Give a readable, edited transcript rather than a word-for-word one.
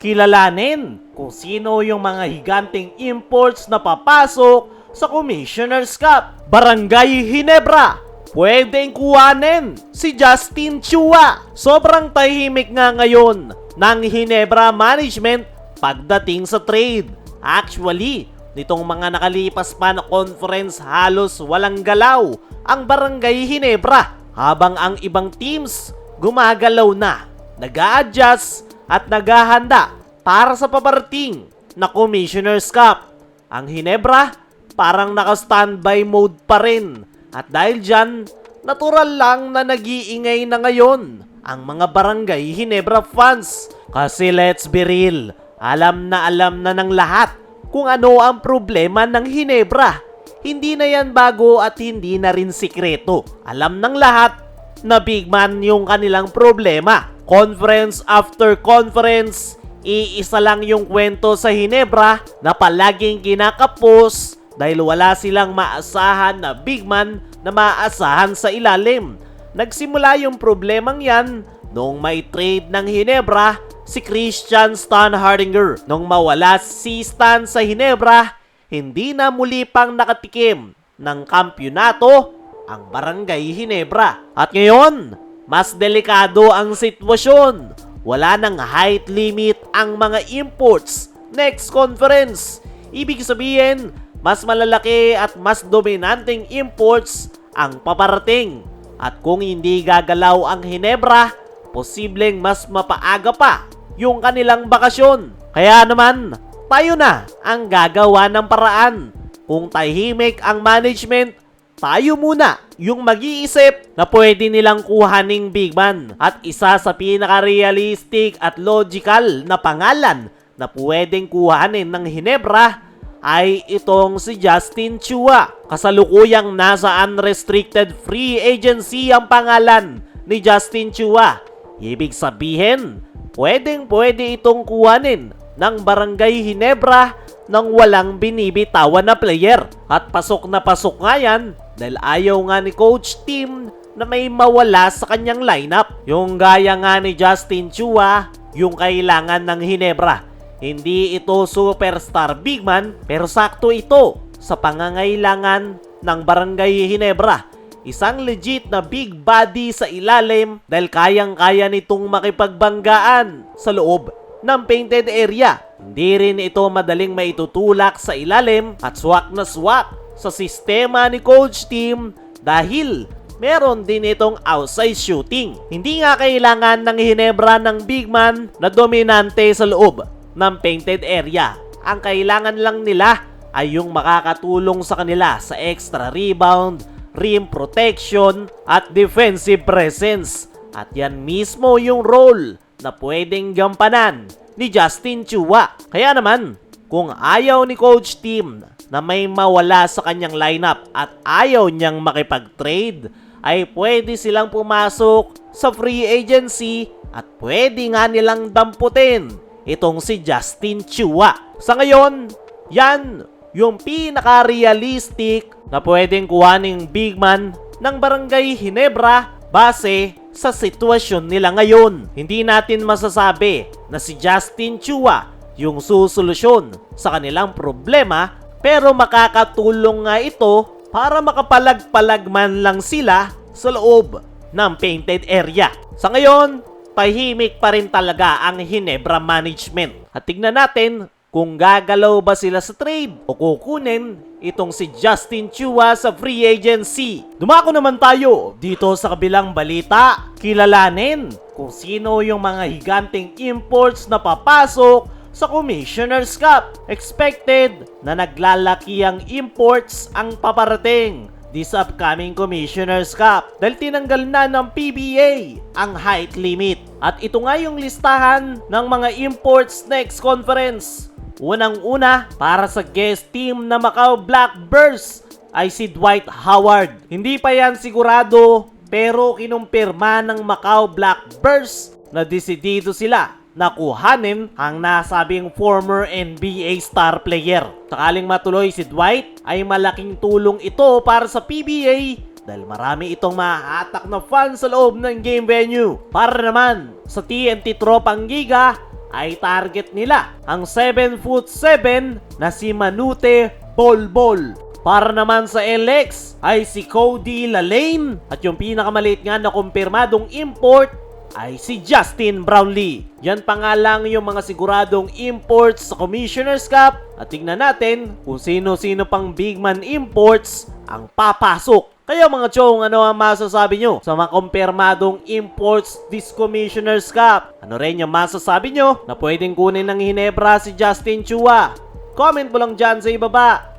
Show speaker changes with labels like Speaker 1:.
Speaker 1: kilalanin kung sino yung mga higanteng imports na papasok sa Commissioner's Cup. Barangay Ginebra, pwedeng kuhanin si Justin Chua. Sobrang tahimik nga ngayon ng Ginebra management pagdating sa trade. Actually, nitong mga nakalipas pa na conference halos walang galaw ang Barangay Ginebra, habang ang ibang teams gumagalaw na, nag-a-adjust at naghahanda para sa paparating na Commissioner's Cup. Ang Ginebra parang naka-standby mode pa rin, at dahil dyan, natural lang na nag-iingay na ngayon ang mga Barangay Ginebra fans. Kasi let's be real, alam na ng lahat kung ano ang problema ng Ginebra. Hindi na yan bago at hindi na rin sikreto. Alam ng lahat na big man yung kanilang problema. Conference after conference, iisa lang yung kwento sa Ginebra na palaging kinakapos dahil wala silang maasahan na big man na maasahan sa ilalim. Nagsimula yung problemang yan noong may trade ng Ginebra si Christian Stan Hardinger. Nung mawala si Stan sa Ginebra, hindi na muli pang nakatikim ng kampyonato ang Barangay Ginebra. At ngayon, mas delikado ang sitwasyon. Wala nang height limit ang mga imports next conference. Ibig sabihin, mas malalaki at mas dominanteng imports ang paparating. At kung hindi gagalaw ang Ginebra, posibleng mas mapaaga pa yung kanilang bakasyon. Kaya naman, tayo na ang gagawa ng paraan. Kung tahimik ang management, tayo muna yung mag-iisip na pwede nilang kuhaning big man. At isa sa pinaka-realistic at logical na pangalan na pwedeng kuhanin ng Ginebra ay itong si Justin Chua. Kasalukuyang nasa unrestricted free agency ang pangalan ni Justin Chua. Ibig sabihin, pwede itong kuhanin ng Barangay Ginebra nang walang binibitawan na player. At pasok na pasok nga yan dahil ayaw nga ni Coach Tim na may mawala sa kanyang lineup. Yung gaya nga ni Justin Chua, yung kailangan ng Ginebra. Hindi ito superstar big man, pero sakto ito sa pangangailangan ng Barangay Ginebra. Isang legit na big body sa ilalim dahil kayang-kaya nitong makipagbanggaan sa loob ng painted area. Hindi rin ito madaling maitutulak sa ilalim at swak na swak sa sistema ni Coach Tim dahil meron din itong outside shooting. Hindi nga kailangan ng Ginebra ng big man na dominante sa loob ng painted area. Ang kailangan lang nila ay yung makakatulong sa kanila sa extra rebound, rim protection at defensive presence. At yan mismo yung role na pwedeng gampanan ni Justin Chua. Kaya naman, kung ayaw ni Coach Tim na may mawala sa kanyang lineup at ayaw niyang makipag-trade, ay pwede silang pumasok sa free agency at pwede nga nilang damputin itong si Justin Chua. Sa ngayon, yan yung pinaka-realistic na pwedeng kuhaning big man ng Barangay Ginebra base sa sitwasyon nila ngayon. Hindi natin masasabi na si Justin Chua yung susolusyon sa kanilang problema, pero makakatulong nga ito para makapalag-palag man lang sila sa loob ng painted area. Sa ngayon, tahimik pa rin talaga ang Ginebra management. At tignan natin kung gagalaw ba sila sa trade o kukunin itong si Justin Chua sa free agency. Dumako naman tayo dito sa kabilang balita. Kilalanin kung sino yung mga higanteng imports na papasok sa Commissioner's Cup. Expected na naglalaki ang imports ang paparating this upcoming Commissioner's Cup dahil tinanggal na ng PBA ang height limit. At ito nga yung listahan ng mga imports next conference. Unang-una, para sa guest team na Macau Blackbirds ay si Dwight Howard. Hindi pa yan sigurado pero kinumpirma ng Macau Blackbirds na desidido sila na kuhanin ang nasabing former NBA star player. Sakaling matuloy si Dwight ay malaking tulong ito para sa PBA dahil marami itong mahahatak na fans sa loob ng game venue. Para naman sa TNT Tropang Giga ay target nila ang 7'7" na si Manute Bolbol. Para naman sa LX ay si Cody Lalane at yung pinakamaliit nga na kumpirmadong import ay si Justin Brownlee. Yan pa nga lang yung mga siguradong imports sa Commissioner's Cup at tignan natin kung sino-sino pang big man imports ang papasok. Kaya mga chong, ano ang masasabi nyo sa mga kumpirmadong imports this Commissioner's Cup? Ano rin yung masasabi nyo na pwedeng kunin ng Hinebra si Justin Chua? Comment mo lang dyan sa ibaba.